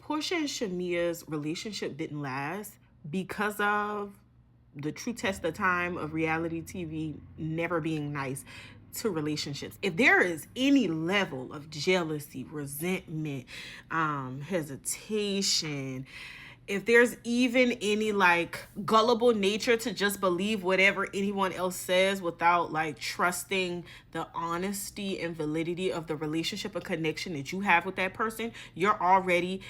Porsha and Shamea's relationship didn't last because of the true test of time of reality TV never being nice to relationships. If there is any level of jealousy, resentment, hesitation, if there's even any like gullible nature to just believe whatever anyone else says without like trusting the honesty and validity of the relationship and connection that you have with that person, you're already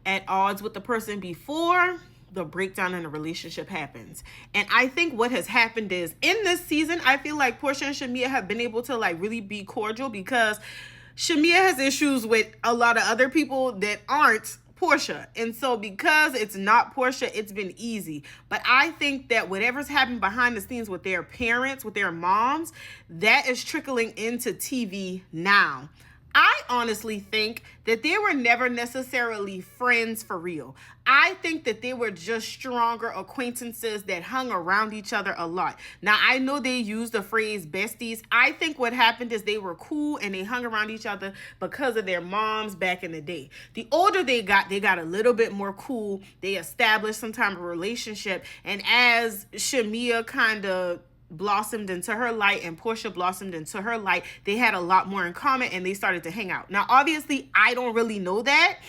at odds with the person before the breakdown in the relationship happens. And I think what has happened is in this season, I feel like Porsha and Shamea have been able to like really be cordial because Shamea has issues with a lot of other people that aren't Porsha. And so because it's not Porsha, it's been easy. But I think that whatever's happened behind the scenes with their parents, with their moms, that is trickling into TV now. I honestly think that they were never necessarily friends for real. I think that they were just stronger acquaintances that hung around each other a lot. Now, I know they use the phrase besties. I think what happened is they were cool and they hung around each other because of their moms back in the day. The older they got a little bit more cool. They established some type of relationship. And as Shamea kind of blossomed into her light and Porsha blossomed into her light, they had a lot more in common and they started to hang out. Now, obviously, I don't really know that,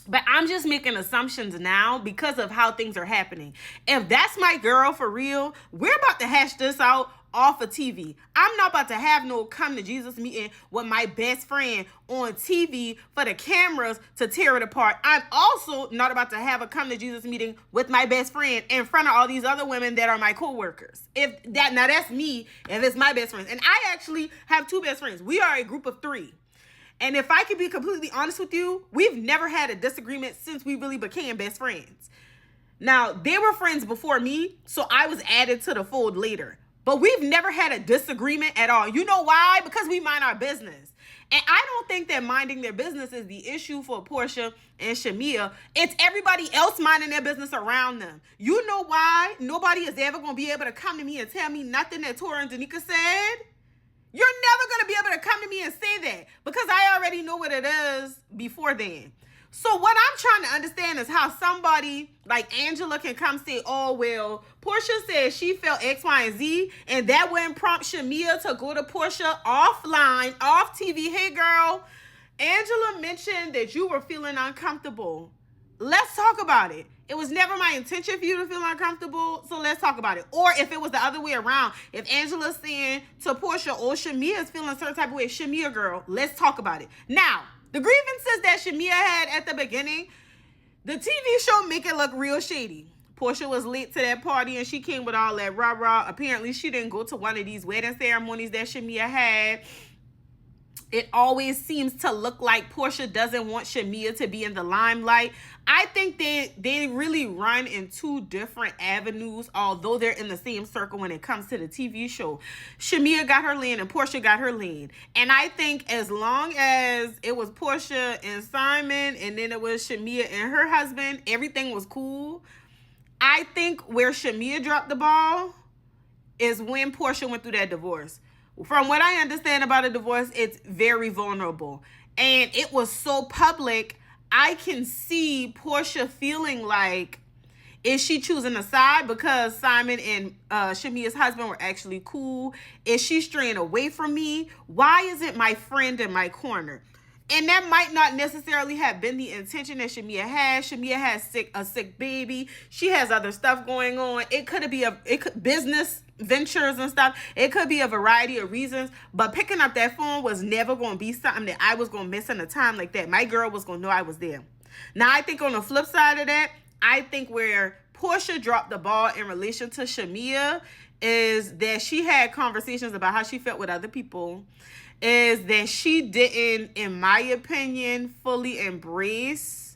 but I'm just making assumptions now because of how things are happening. If that's my girl for real, we're about to hash this out off of TV. I'm not about to have no come to Jesus meeting with my best friend on TV for the cameras to tear it apart. I'm also not about to have a come to Jesus meeting with my best friend in front of all these other women that are my co-workers. Now that's me, if it's my best friends. And I actually have two best friends. We are a group of 3. And if I can be completely honest with you, we've never had a disagreement since we really became best friends. Now, they were friends before me, so I was added to the fold later. But we've never had a disagreement at all. You know why? Because we mind our business. And I don't think that minding their business is the issue for Porsha and Shamea. It's everybody else minding their business around them. You know why nobody is ever going to be able to come to me and tell me nothing that Tora and Danica said? You're never going to be able to come to me and say that because I already know what it is before then. So what I'm trying to understand is how somebody like Angela can come say, oh, well, Porsha said she felt X, Y, and Z, and that wouldn't prompt Shamea to go to Porsha offline, off TV. Hey, girl, Angela mentioned that you were feeling uncomfortable. Let's talk about it. It was never my intention for you to feel uncomfortable, so let's talk about it. Or if it was the other way around, if Angela's saying to Porsha, oh, Shamea is feeling a certain type of way, Shamea, girl, let's talk about it. Now, the grievances that Shamea had at the beginning, the TV show make it look real shady. Porsha was late to that party and she came with all that rah-rah. Apparently, she didn't go to one of these wedding ceremonies that Shamea had. It always seems to look like Porsha doesn't want Shamea to be in the limelight. I think they really run in two different avenues, although they're in the same circle when it comes to the TV show. Shamea got her lane and Porsha got her lane. And I think as long as it was Porsha and Simon and then it was Shamea and her husband, everything was cool. I think where Shamea dropped the ball is when Porsha went through that divorce. From what I understand about a divorce, it's very vulnerable. And it was so public, I can see Porsha feeling like, is she choosing a side because Simon and Shamea's husband were actually cool? Is she straying away from me? Why isn't my friend in my corner? And that might not necessarily have been the intention that Shamea has. Shamea has a sick baby. She has other stuff going on. It could be business ventures and stuff. It could be a variety of reasons. But picking up that phone was never going to be something that I was going to miss in a time like that. My girl was going to know I was there. Now, I think on the flip side of that, I think where Porsha dropped the ball in relation to Shamea is that she had conversations about how she felt with other people, is that she didn't, in my opinion, fully embrace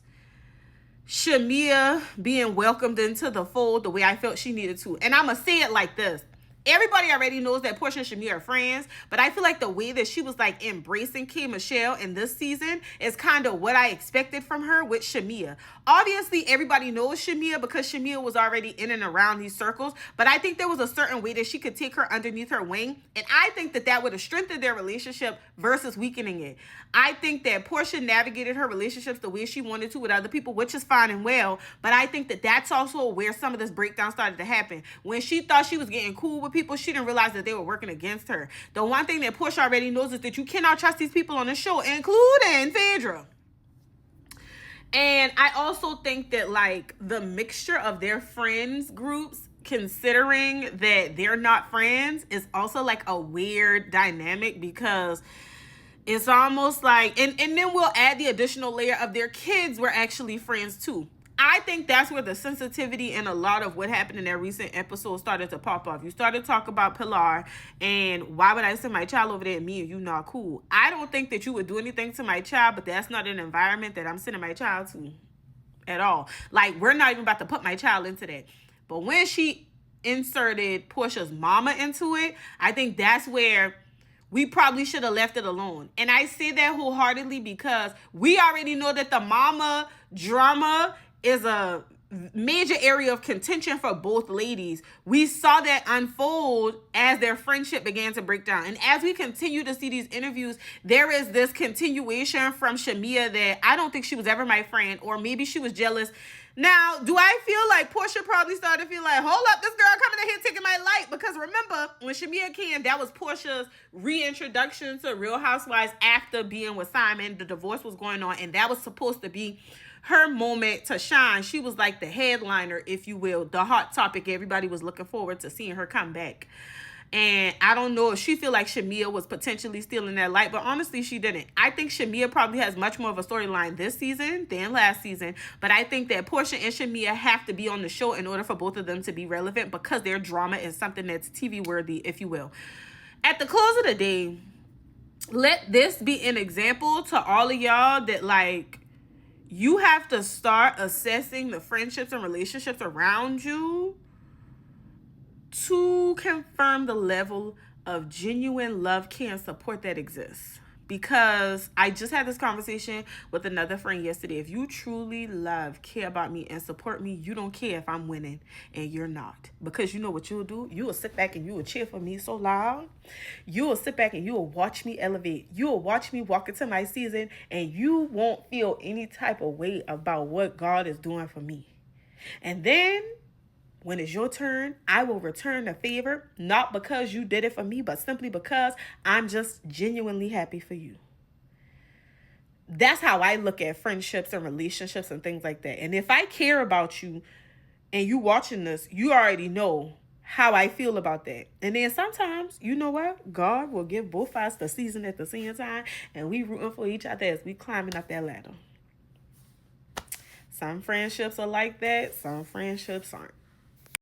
Shamea being welcomed into the fold the way I felt she needed to. And I'm going to say it like this. everybody already knows that Porsha and Shamea are friends, but I feel like the way that she was like embracing K Michelle in this season is kind of what I expected from her with Shamea. Obviously, everybody knows Shamea because Shamea was already in and around these circles, but I think there was a certain way that she could take her underneath her wing, and I think that that would have strengthened their relationship versus weakening it. I think that Porsha navigated her relationships the way she wanted to with other people, which is fine and well, but I think that that's also where some of this breakdown started to happen. When she thought she was getting cool with people, she didn't realize that they were working against her. The one thing that Porsha already knows is that you cannot trust these people on the show, including Phaedra. And I also think that like the mixture of their friends groups, considering that they're not friends, is also like a weird dynamic, because it's almost like, and then we'll add the additional layer of their kids were actually friends too. I think that's where the sensitivity and a lot of what happened in that recent episode started to pop off. You started to talk about Pilar and why would I send my child over there and me and you not cool. I don't think that you would do anything to my child, but that's not an environment that I'm sending my child to at all. Like, we're not even about to put my child into that. But when she inserted Porsha's mama into it, I think that's where we probably should have left it alone. And I say that wholeheartedly because we already know that the mama drama is a major area of contention for both ladies. We saw that unfold as their friendship began to break down. And as we continue to see these interviews, there is this continuation from Shamea that I don't think she was ever my friend, or maybe she was jealous. Now, do I feel like Porsha probably started to feel like, hold up, this girl coming in here taking my light? Because remember, when Shamea came, that was Porsha's reintroduction to Real Housewives after being with Simon. The divorce was going on, and that was supposed to be her moment to shine. She was like the headliner, if you will, the hot topic. Everybody was looking forward to seeing her come back. And I don't know if she feel like Shamea was potentially stealing that light, but honestly, she didn't. I think Shamea probably has much more of a storyline this season than last season, but I think that Porsha and Shamea have to be on the show in order for both of them to be relevant, because their drama is something that's TV worthy, if you will. At the close of the day, let this be an example to all of y'all that like, you have to start assessing the friendships and relationships around you to confirm the level of genuine love, care, and support that exists. Because I just had this conversation with another friend yesterday. If you truly love, care about me, and support me, you don't care if I'm winning and you're not. Because you know what you'll do? You will sit back and you will cheer for me so loud. You will sit back and you will watch me elevate. You will watch me walk into my season, and you won't feel any type of way about what God is doing for me. And then when it's your turn, I will return the favor, not because you did it for me, but simply because I'm just genuinely happy for you. That's how I look at friendships and relationships and things like that. And if I care about you and you watching this, you already know how I feel about that. And then sometimes, you know what? God will give both of us the season at the same time, and we rooting for each other as we climbing up that ladder. Some friendships are like that. Some friendships aren't.